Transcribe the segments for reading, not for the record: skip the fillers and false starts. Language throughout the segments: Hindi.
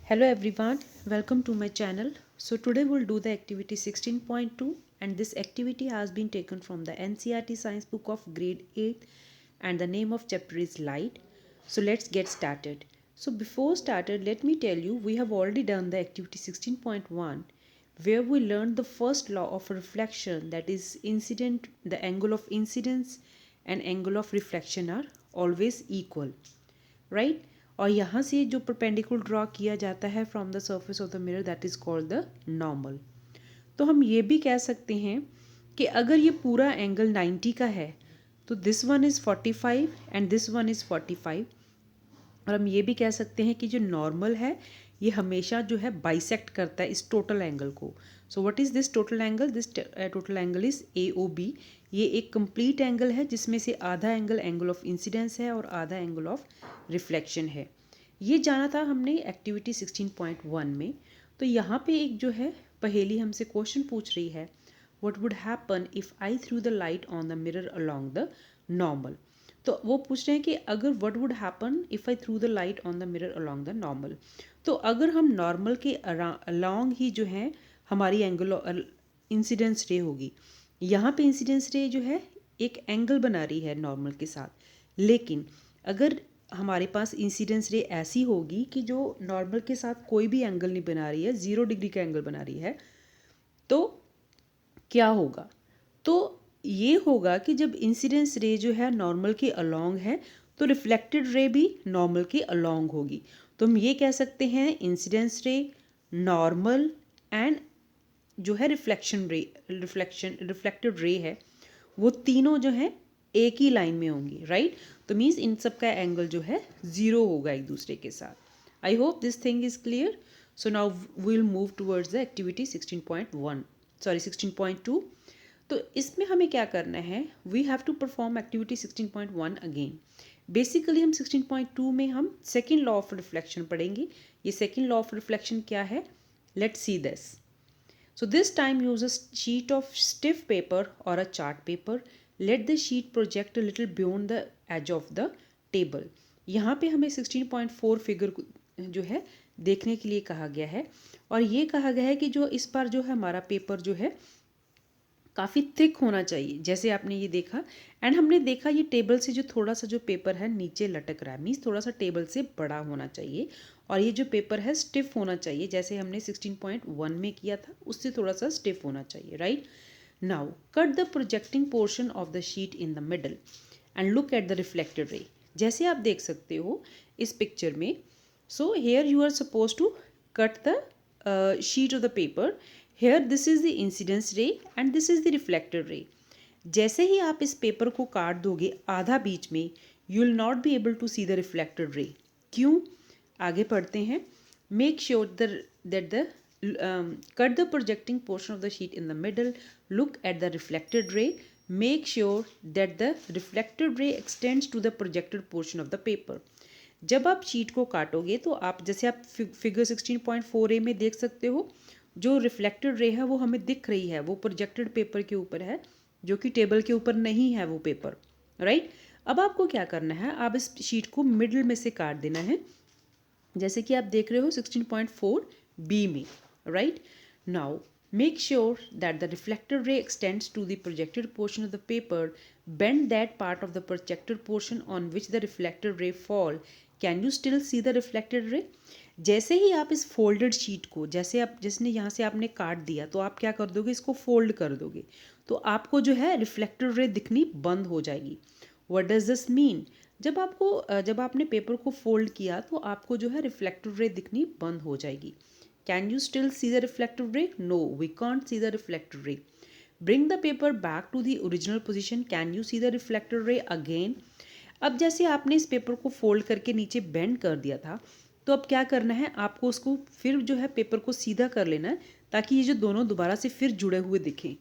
Hello everyone, welcome to my channel. So today we'll do the activity 16.2 and this activity has been taken from the NCERT science book of grade 8 and the name of chapter is light. So let's get started. So before started, let me tell you we have already done the activity 16.1 where we learned the first law of reflection, that is incident, the angle of incidence and angle of reflection are always equal, right और यहाँ से जो परपेंडिकुलर ड्रॉ किया जाता है from the surface of the mirror that is called the normal. तो हम ये भी कह सकते हैं कि अगर ये पूरा एंगल 90 का है तो this one is 45 and this one is 45। और हम ये भी कह सकते हैं कि जो नॉर्मल है ये हमेशा जो है बाइसेक्ट करता है इस टोटल एंगल को। So what is this total angle? This total angle is AOB। ये एक कंप्लीट एंगल है जिसमें से आधा एंगल एंगल ऑफ इंसिडेंस है और आधा एंगल ऑफ रिफ्लेक्शन है। ये जाना था हमने एक्टिविटी 16.1 में। तो यहाँ पे एक जो है पहेली हमसे क्वेश्चन पूछ रही है, what would happen if I through the light on the mirror along the normal. तो वो पूछ रहे हैं कि अगर what would happen if I through the light on the mirror along the normal. तो अगर हम नॉर्मल के अलोंग ही जो है हमारी एंगल इंसिडेंस रे होगी। यहाँ पे इंसिडेंस रे जो है एक एंगल बना रही है नॉर्मल के साथ, लेकिन अगर हमारे पास इंसिडेंस रे ऐसी होगी कि जो नॉर्मल के साथ कोई भी एंगल नहीं बना रही है, 0 डिग्री का एंगल बना रही है, तो क्या होगा? तो ये होगा कि जब इंसिडेंस रे जो है नॉर्मल के अलोंग है तो रिफ्लेक्टेड रे भी नॉर्मल के अलोंग होगी। तो हम ये कह सकते हैं इंसिडेंस रे, नॉर्मल एंड जो है रिफ्लेक्टेड रे है, वो तीनों जो है एक ही लाइन में होंगी, राइट। तो मीन्स इन सब का एंगल जो है 0 होगा एक दूसरे के साथ। I hope this thing is clear. So now we will move towards the activity 16.2। तो इसमें हमें क्या करना है, we have to perform activity 16.1 again. Basically हम 16.2 में हम सेकेंड लॉ ऑफ रिफ्लेक्शन पढ़ेंगे। ये सेकेंड लॉ ऑफ रिफ्लेक्शन क्या है, let's see this. So this time use a sheet of stiff paper or a chart paper. Let the sheet project a little beyond the edge of the table. यहाँ पे हमें 16.4 फिगर जो है देखने के लिए कहा गया है और ये कहा गया है कि जो इस बार जो है हमारा पेपर जो है काफ़ी थिक होना चाहिए, जैसे आपने ये देखा। एंड हमने देखा ये टेबल से जो थोड़ा सा जो पेपर है नीचे लटक रहा है, मीन्स थोड़ा सा टेबल से बड़ा होना चाहिए। और ये जो पेपर है स्टिफ होना चाहिए, जैसे हमने 16.1 में किया था उससे थोड़ा सा स्टिफ होना चाहिए, right. Now cut the projecting portion of the sheet in the middle and look at the reflected ray. जैसे आप देख सकते हो इस पिक्चर में, so here you are suppose to cut the sheet of the paper. Here this is the incidence ray and this is the reflected ray. जैसे ही आप इस पेपर को काट दोगे आधा बीच में, you will not be able to see the reflected ray. क्यों? आगे पढ़ते हैं। Make sure that the cut the projecting portion of the sheet in the middle, look at the reflected ray, make sure that the reflected ray extends to the projected portion of the paper. जब आप शीट को काटोगे तो आप जैसे आप फिगर 16.4a में देख सकते हो, जो रिफ्लेक्टेड रे है वो हमें दिख रही है, वो प्रोजेक्टेड पेपर के ऊपर है, जो कि टेबल के ऊपर नहीं है वो पेपर, राइट। अब आपको क्या करना है, आप इस शीट को मिडल में से काट देना है, जैसे कि आप देख रहे हो 16.4b में, right. Now make sure that the reflected ray extends to the projected portion of the paper, bend that part of the projected portion on which the reflected ray fall, can you still see the reflected ray. जैसे ही आप इस फोल्डेड शीट को, जैसे आप जिसने यहाँ से आपने काट दिया तो आप क्या कर दोगे, इसको फोल्ड कर दोगे, तो आपको जो है रिफ्लेक्टेड रे दिखनी बंद हो जाएगी। What does this mean? जब आपने पेपर को फोल्ड किया तो आपको जो है रिफ्लेक्टेड रे दिखनी बंद हो जाएगी। Can you still see the reflected ray? No, we can't see the reflected ray. Bring the paper back to the original position, can you see the reflected ray again. अब जैसे आपने इस पेपर को फोल्ड करके नीचे बेंड कर दिया था, तो अब क्या करना है, आपको उसको फिर जो है पेपर को सीधा कर लेना है ताकि ये जो दोनों दोबारा से फिर जुड़े हुए दिखें।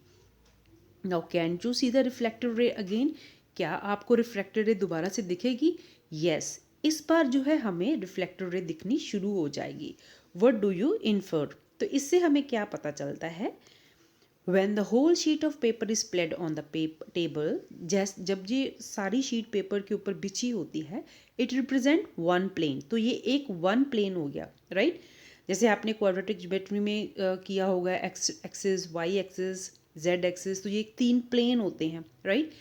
Now can you see the reflected ray again? क्या आपको रिफ्लेक्टेड रे दोबारा से दिखेगी? यस, इस बार जो है हमें रिफ्लेक्टेड रे दिखनी शुरू हो जाएगी। What do you infer? तो इससे हमें क्या पता चलता है, When the whole sheet of paper is spread on the table, जब ये सारी शीट पेपर के ऊपर बिछी होती है, it represent one plane। तो ये एक वन प्लेन हो गया, राइट। जैसे आपने क्वाड्रेटिक ज्योमेट्री में किया होगा, X axis, Y axis, Z axis, तो ये 3 प्लेन होते हैं, राइट।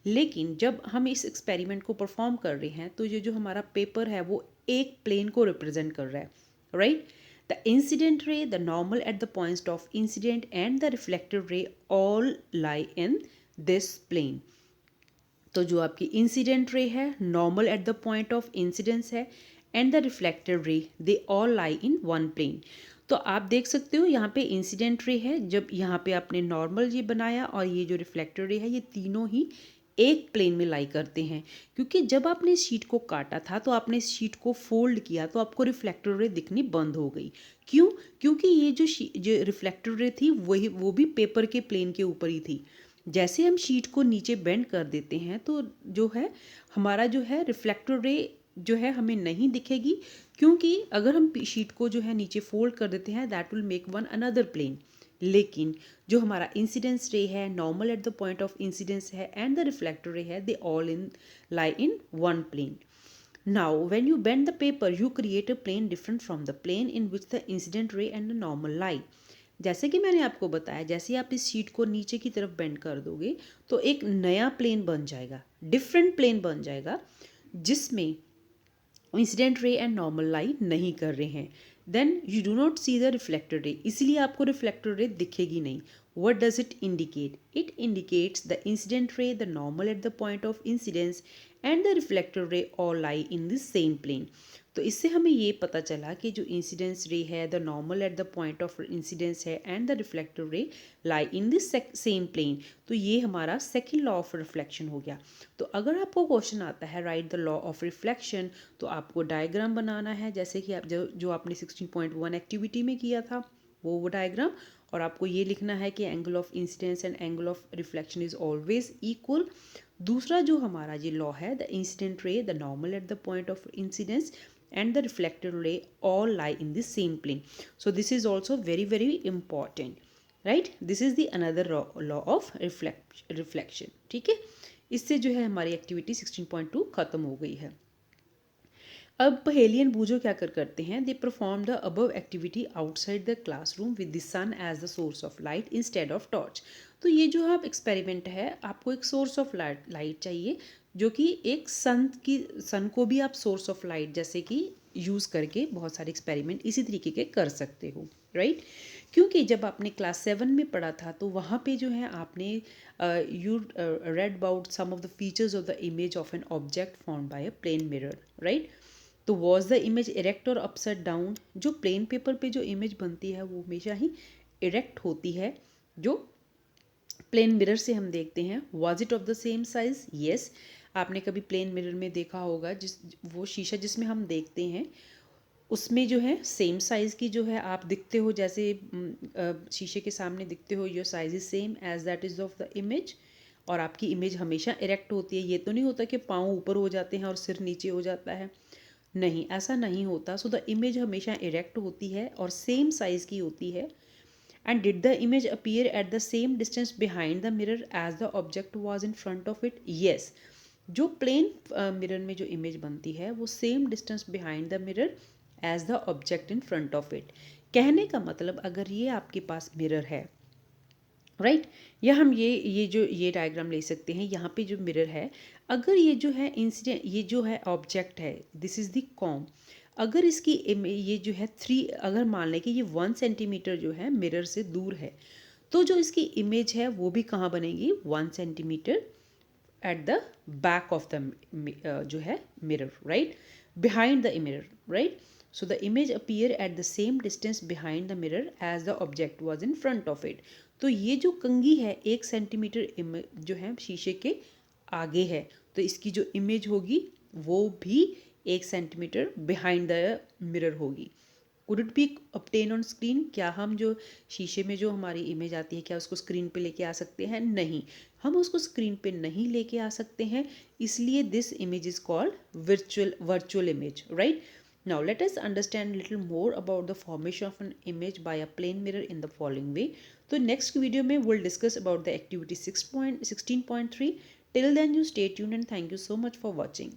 लेकिन जब हम इस एक्सपेरिमेंट को परफॉर्म कर रहे हैं तो ये जो हमारा पेपर है वो एक प्लेन को रिप्रेजेंट कर रहा है, right. The incident ray, the normal at the point of incident and the reflected ray all lie in this plane. तो जो आपकी इंसिडेंट रे है, normal at the point of incidence है, and the reflected ray, they all lie in one plane. तो आप देख सकते हो यहाँ पे इंसिडेंट रे है, जब यहाँ पे आपने नॉर्मल ये बनाया और ये जो रिफ्लेक्टेड रे है, ये तीनों ही एक प्लेन में लाई करते हैं। क्योंकि जब आपने शीट को काटा था तो आपने शीट को फोल्ड किया तो आपको रिफ्लेक्टेड रे दिखनी बंद हो गई। क्यों? क्योंकि ये जो रिफ्लेक्टेड रे थी वो भी पेपर के प्लेन के ऊपर ही थी। जैसे हम शीट को नीचे बेंड कर देते हैं तो जो है हमारा जो है रिफ्लेक्टेड रे जो है हमें नहीं दिखेगी, क्योंकि अगर हम शीट को जो है नीचे फोल्ड कर देते हैं that will make one another plane. लेकिन जो हमारा इंसिडेंस रे है, normal at the point of incidence है, एंड द रिफ्लेक्टेड रे है, they all in lie in one plane. Now, when you bend the paper, you create a plane different from the plane in which the incident ray and the normal lie. जैसे कि मैंने आपको बताया, जैसे आप इस शीट को नीचे की तरफ बेंड कर दोगे तो एक नया प्लेन बन जाएगा, डिफरेंट प्लेन बन जाएगा, जिसमें इंसिडेंट रे एंड नॉर्मल लाई नहीं कर रहे हैं। Then you do not see the reflected ray, इसलिए आपको रिफ्लेक्टेड रे दिखेगी नहीं। What does it indicate? It indicates the incident ray, the normal at the point of incidence, and the reflected ray all lie in the same plane. तो इससे हमें ये पता चला कि जो इंसिडेंस रे है, the normal at the point of incidence है, and the reflected ray lie in this same plane. तो ये हमारा सेकेंड लॉ ऑफ रिफ्लेक्शन हो गया। तो अगर आपको क्वेश्चन आता है right the law of reflection, तो आपको डायग्राम बनाना है, जैसे कि आप जो आपने 16.1 एक्टिविटी में किया था वो डायग्राम, और आपको ये लिखना है कि angle of incidence and angle of reflection is always equal. दूसरा जो हमारा ये लॉ है, the incident ray, the normal at the point of incidence and the reflected ray all lie in the same plane. So this is also very important, right? This is the another law of reflection. ठीक है, इससे जो है हमारी एक्टिविटी 16.2 खत्म हो गई है। अब पहेलियन बूझो क्या करते हैं, they perform the above activity outside the classroom with the sun as the source of light instead of torch. तो ये जो आप एक्सपेरिमेंट है, आपको एक सोर्स ऑफ लाइट चाहिए जो कि एक सन को भी आप सोर्स ऑफ लाइट जैसे कि यूज़ करके बहुत सारे एक्सपेरिमेंट इसी तरीके के कर सकते हो, राइट। क्योंकि जब आपने क्लास 7 में पढ़ा था तो वहाँ पे जो है आपने you read about some of the features of the image of an object formed by a plane mirror, right. तो वॉज द इमेज इरेक्ट और अपसाइड डाउन? जो प्लेन पेपर पे जो इमेज बनती है वो हमेशा ही इरेक्ट होती है, जो प्लेन मिरर से हम देखते हैं। Was it of the same size? Yes. आपने कभी प्लेन मिरर में देखा होगा, वो शीशा जिसमें हम देखते हैं उसमें जो है सेम साइज़ की जो है आप दिखते हो, जैसे शीशे के सामने दिखते हो, your size is same as that is of the image, और आपकी इमेज हमेशा इरेक्ट होती है। ये तो नहीं होता कि पाँव ऊपर हो जाते हैं और सिर नीचे हो जाता है, नहीं, ऐसा नहीं होता। सो द इमेज हमेशा इरेक्ट होती है और सेम साइज़ की होती है। And did the image appear at the same distance behind the mirror as the object was in front of it? Yes. जो प्लेन मिरर में जो इमेज बनती है वो same distance behind the mirror as the object in front of it. कहने का मतलब, अगर ये आपके पास मिरर है, राइट, या हम ये डायग्राम ले सकते हैं। यहाँ पे जो मिरर है, अगर ये जो है इंसिडेंट, ये जो है ऑब्जेक्ट है, दिस इज़ द कॉम, अगर इसकी ये जो है 3, अगर मान लें कि ये 1 सेंटीमीटर जो है मिरर से दूर है, तो जो इसकी इमेज है वो भी कहाँ बनेगी? 1 centimetre at the back of the जो है mirror, right, behind the mirror, right. So the image appear at the same distance behind the mirror as the object was in front of it. तो ये जो कंघी है 1 सेंटीमीटर जो है शीशे के आगे है, तो इसकी जो इमेज होगी वो भी 1 सेंटीमीटर बिहाइंड द मिरर होगी। Could it be obtained on screen? क्या हम जो शीशे में जो हमारी इमेज आती है, क्या उसको स्क्रीन पे लेके आ सकते हैं? नहीं, हम उसको स्क्रीन पे नहीं लेके आ सकते हैं, इसलिए this image is called virtual image, right? Now let us understand a little more about the formation of an image by a plane mirror in the following way. तो next video में we'll discuss about the activity 16.3. Till then you stay tuned and thank you so much for watching.